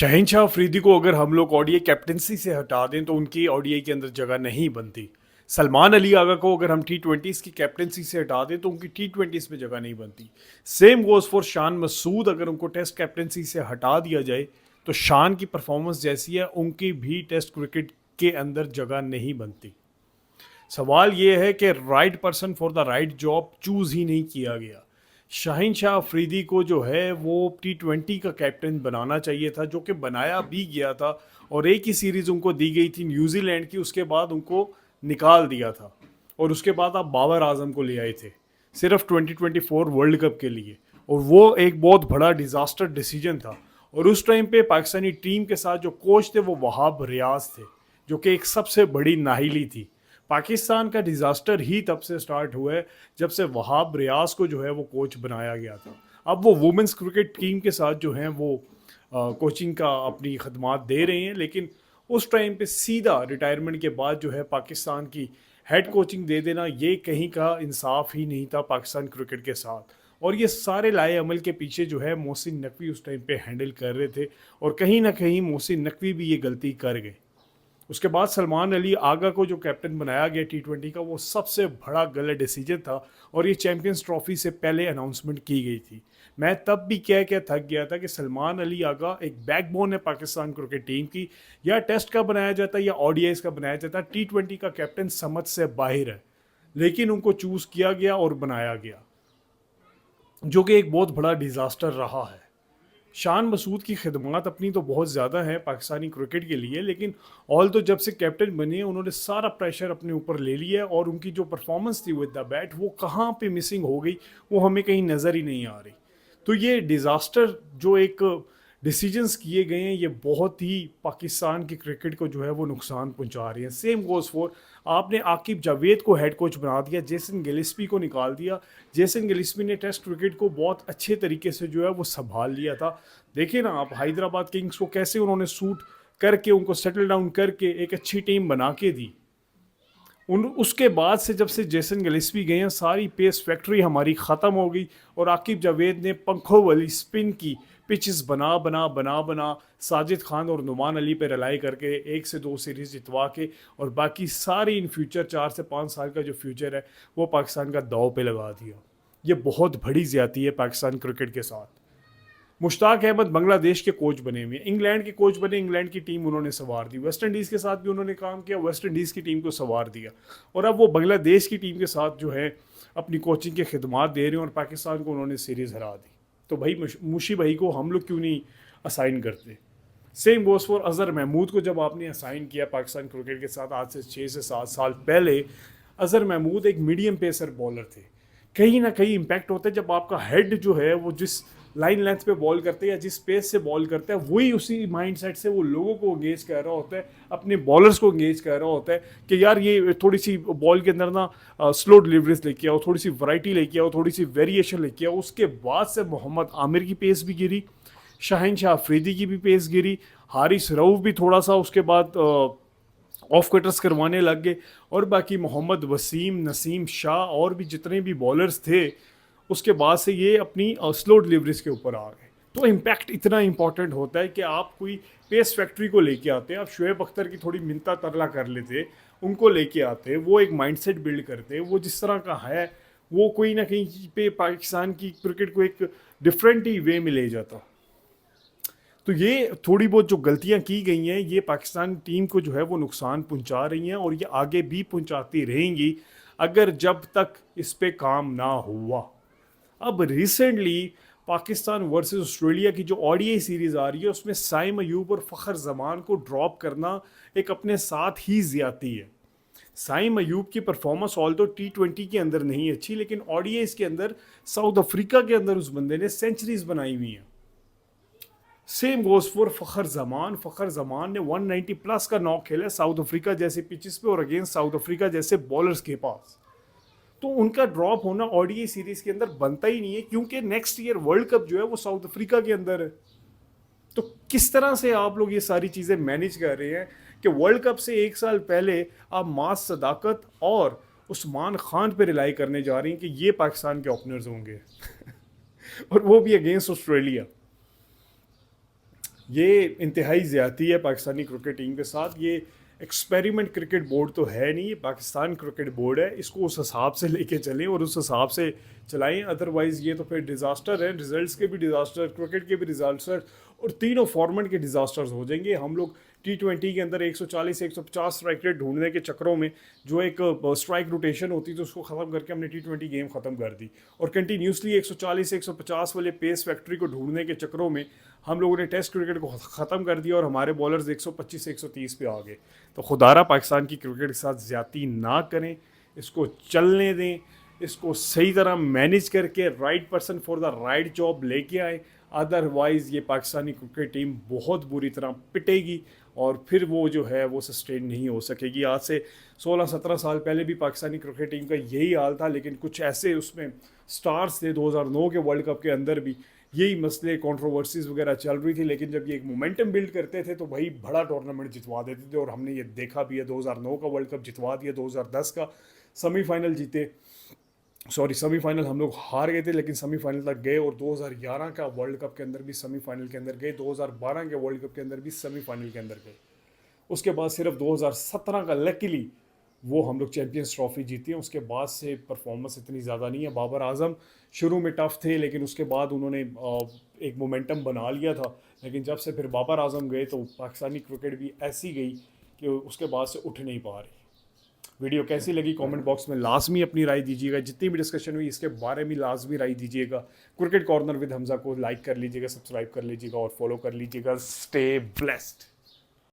शहनशाह अफरीदी को अगर हम लोग ओडीआई कैप्टनसी से हटा दें तो उनकी ओडीआई के अंदर जगह नहीं बनती। सलमान अली आगा को अगर हम टी20s की कैप्टनसी से हटा दें तो उनकी टी20s में जगह नहीं बनती। Same goes for Shan Masood, अगर उनको टेस्ट कैप्टनसी से हटा दिया जाए तो शान की परफॉर्मेंस जैसी है उनकी भी टेस्ट क्रिकेट के अंदर जगह नहीं बनती। सवाल ये है कि right person for the right job choose ही नहीं किया गया। शाहिनशाह अफरीदी को जो है वो टी20 का कैप्टन बनाना चाहिए था, जो कि बनाया भी गया था और एक ही सीरीज़ उनको दी गई थी न्यूजीलैंड की, उसके बाद उनको निकाल दिया था और उसके बाद आप बाबर आजम को ले आए थे सिर्फ 2024 वर्ल्ड कप के लिए, और वो एक बहुत बड़ा डिज़ास्टर डिसीजन था। और उस टाइम पे पाकिस्तानी टीम के साथ जो कोच थे वो वहाब रियाज थे, जो कि एक सबसे बड़ी नाहिली थी। पाकिस्तान का डिज़ास्टर ही तब से स्टार्ट हुआ है जब से वहाब रियाज को जो है वो कोच बनाया गया था। अब वो वुमेंस क्रिकेट टीम के साथ जो हैं वो कोचिंग का अपनी खदमात दे रहे हैं, लेकिन उस टाइम पे सीधा रिटायरमेंट के बाद जो है पाकिस्तान की हेड कोचिंग दे देना, ये कहीं का इंसाफ ही नहीं था पाकिस्तान क्रिकेट के साथ। और ये सारे लाए अमल के पीछे जो है मोहसिन नकवी उस टाइम पे हैंडल कर रहे थे, और कहीं ना कहीं मोहसिन नकवी भी ये गलती कर गए। उसके बाद सलमान अली आगा को जो कैप्टन बनाया गया टी20 का, वो सबसे बड़ा गलत डिसीजन था और ये चैंपियंस ट्रॉफी से पहले अनाउंसमेंट की गई थी। मैं तब भी कह थक गया था कि सलमान अली आगा एक बैकबोन है पाकिस्तान क्रिकेट टीम की। या टेस्ट का बनाया जाता या ओडीआईस का बनाया जाता, टी20 का कैप्टन समझ से बाहर है, लेकिन उनको चूज़ किया गया और बनाया गया, जो कि एक बहुत बड़ा डिज़ास्टर रहा है। शान मसूद की खिदमत अपनी तो बहुत ज़्यादा है पाकिस्तानी क्रिकेट के लिए, लेकिन ऑल तो जब से कैप्टन बने उन्होंने सारा प्रेशर अपने ऊपर ले लिया, और उनकी जो परफॉर्मेंस थी विद द बैट वो कहाँ पे मिसिंग हो गई वो हमें कहीं नज़र ही नहीं आ रही। तो ये डिज़ास्टर जो एक डिसीजंस किए गए हैं ये बहुत ही पाकिस्तान की क्रिकेट को जो है वो नुकसान पहुंचा रही है। सेम गोज़ फॉर, आपने आकिब जावेद को हेड कोच बना दिया, जेसन गिलिस्पी को निकाल दिया। जेसन गिलिस्पी ने टेस्ट क्रिकेट को बहुत अच्छे तरीके से जो है वो संभाल लिया था। देखिए ना आप, हैदराबाद किंग्स को कैसे उन्होंने सूट करके उनको सेटल डाउन करके एक अच्छी टीम बना के दी। उसके बाद से जब से जेसन गिलिस्पी गए हैं सारी पेस फैक्ट्री हमारी ख़त्म हो गई, और आकिब जावेद ने पंखों वाली स्पिन की पिचेस बना बना बना बना साजिद खान और नुमान अली पे रिलाई करके 1 से 2 सीरीज़ जितवा के, और बाकी सारी इन फ्यूचर 4 से 5 साल का जो फ्यूचर है वो पाकिस्तान का दाव पे लगा दिया। ये बहुत बड़ी ज़्यादती है पाकिस्तान क्रिकेट के साथ। मुश्ताक अहमद बांग्लादेश के कोच बने हुए हैं, इंग्लैंड के कोच बने, इंग्लैंड की टीम उन्होंने संवार दी, वेस्ट इंडीज़ के साथ भी उन्होंने काम किया, वेस्ट इंडीज़ की टीम को संवार दिया, और अब वो बांग्लादेश की टीम के साथ जो है अपनी कोचिंग के खिदमात दे रहे हैं और पाकिस्तान को उन्होंने सीरीज़ हरा दी। तो भाई मुशी भाई को हम लोग क्यों नहीं असाइन करते? Same goes for Azhar Mahmood को, जब आपने असाइन किया पाकिस्तान क्रिकेट के साथ आज से 6 से 7 साल पहले, अज़हर महमूद एक मीडियम पेसर बॉलर थे। कहीं ना कहीं इम्पैक्ट होता है जब आपका हेड जो है वो जिस लाइन लेंथ पे बॉल करते हैं या जिस पेस से बॉल करता है वही उसी माइंडसेट से वो लोगों को एंगेज कर रहा होता है, अपने बॉलर्स को एंगेज कर रहा होता है कि यार ये थोड़ी सी बॉल के अंदर ना स्लो डिलीवरीज लेके आओ, थोड़ी सी वैरायटी लेके आओ, थोड़ी सी वेरिएशन लेके आओ। उसके बाद से मोहम्मद आमिर की पेस भी गिरी, शाहिनशाह अफरीदी की भी पेस गिरी, हारिस रऊफ भी थोड़ा सा उसके बाद ऑफ कटर्स करवाने लग गए, और बाकी मोहम्मद वसीम, नसीम शाह और भी जितने भी बॉलर्स थे उसके बाद से ये अपनी स्लो डिलीवरीज के ऊपर आ गए। तो इम्पैक्ट इतना इंपॉर्टेंट होता है कि आप कोई पेस फैक्ट्री को लेके आते हैं, आप शुएब अख्तर की थोड़ी मिन्नत तरला कर लेते, उनको लेके आते, वो एक माइंडसेट बिल्ड करते, वो जिस तरह का है वो कोई ना कहीं पे पाकिस्तान की क्रिकेट को एक डिफरेंट ही वे में ले जाता। तो ये थोड़ी बहुत जो गलतियां की गई हैं ये पाकिस्तान टीम को जो है वो नुकसान पहुंचा रही हैं, और ये आगे भी पहुंचाती रहेंगी अगर जब तक इस पे काम ना हुआ। अब रिसेंटली पाकिस्तान वर्सेस ऑस्ट्रेलिया की जो ओडीआई सीरीज़ आ रही है उसमें साइम अयूब और फ़खर जमान को ड्रॉप करना एक अपने साथ ही ज़्यादती है। साइम अयूब की परफॉर्मेंस ऑल तो टी20 के अंदर नहीं अच्छी, लेकिन ओडीआईस के अंदर साउथ अफ्रीका के अंदर उस बंदे ने सेंचुरीज बनाई हुई हैं। Same goes for Fakhar Zaman. Fakhar Zaman ने 190 प्लस का नॉक खेला साउथ अफ्रीका जैसे पिचेस पे और अगेंस्ट साउथ अफ्रीका जैसे बॉलर्स के पास। तो उनका ड्रॉप होना ओडीआई सीरीज के अंदर बनता ही नहीं है, क्योंकि नेक्स्ट ईयर वर्ल्ड कप जो है वो साउथ अफ्रीका के अंदर है। तो किस तरह से आप लोग ये सारी चीज़ें मैनेज कर रहे हैं कि वर्ल्ड कप से 1 साल पहले आप मास सदाकत और उस्मान खान पे रिलाई करने जा रही हैं कि ये पाकिस्तान के ओपनर्स होंगे और वो भी अगेंस्ट ऑस्ट्रेलिया। ये इंतहाई ज़्यादती है पाकिस्तानी क्रिकेट टीम के साथ। ये एक्सपेरिमेंट क्रिकेट बोर्ड तो है नहीं, ये पाकिस्तान क्रिकेट बोर्ड है। इसको उस हिसाब से लेके चलें और उस हिसाब से चलाएं, अदरवाइज़ ये तो फिर डिज़ास्टर है। रिजल्ट्स के भी डिज़ास्टर, क्रिकेट के भी डिज़ास्टर और तीनों फॉर्मेट के डिज़ास्टर्स हो जाएंगे। हम लोग T20 के अंदर 140 150 स्ट्राइक रेट ढूंढने के चक्करों में जो एक स्ट्राइक रोटेशन होती थी उसको ख़त्म करके हमने T20 गेम ख़त्म कर दी, और कंटिन्यूसली 140 150 वाले पेस फैक्ट्री को ढूंढने के चक्करों में हम लोगों ने टेस्ट क्रिकेट को ख़त्म कर दिया और हमारे बॉलर्स 125 से 130 पे आ गए। तो खुदारा पाकिस्तान की क्रिकेट के साथ ज़्यादती ना करें, इसको चलने दें, इसको सही तरह मैनेज करके right person for the right job लेके आए। अदरवाइज़ ये पाकिस्तानी क्रिकेट टीम बहुत बुरी तरह पिटेगी और फिर वो जो है वो सस्टेन नहीं हो सकेगी। आज से 16-17 साल पहले भी पाकिस्तानी क्रिकेट टीम का यही हाल था, लेकिन कुछ ऐसे उसमें स्टार्स थे 2009 के वर्ल्ड कप के अंदर भी यही मसले कंट्रोवर्सीज वगैरह चल रही थी, लेकिन जब ये एक मोमेंटम बिल्ड करते थे तो भाई बड़ा टूर्नामेंट जितवा देते थे, और हमने ये देखा भी है। 2009 का वर्ल्ड कप जितवा दिया, 2010 का सेमीफाइनल जीते, सेमीफाइनल हम लोग हार गए थे लेकिन सेमीफाइनल तक गए, और 2011 का वर्ल्ड कप के अंदर भी सेमीफाइनल के अंदर गए, 2012 के वर्ल्ड कप के अंदर भी सेमीफाइनल के अंदर गए। उसके बाद सिर्फ 2017 का लकीली वो हम लोग चैंपियंस ट्रॉफी जीती है। उसके बाद से परफॉर्मेंस इतनी ज़्यादा नहीं है। बाबर आजम शुरू में टफ थे, लेकिन उसके बाद उन्होंने एक मोमेंटम बना लिया था, लेकिन जब से फिर बाबर आजम गए तो पाकिस्तानी क्रिकेट भी ऐसी गई कि उसके बाद से उठ नहीं पा रही। वीडियो कैसी लगी कमेंट बॉक्स में लाजमी अपनी राय दीजिएगा। जितनी भी डिस्कशन हुई इसके बारे में लाजमी राय दीजिएगा। क्रिकेट कॉर्नर विद हमजा को लाइक कर लीजिएगा, सब्सक्राइब कर लीजिएगा और फॉलो कर लीजिएगा। Stay blessed.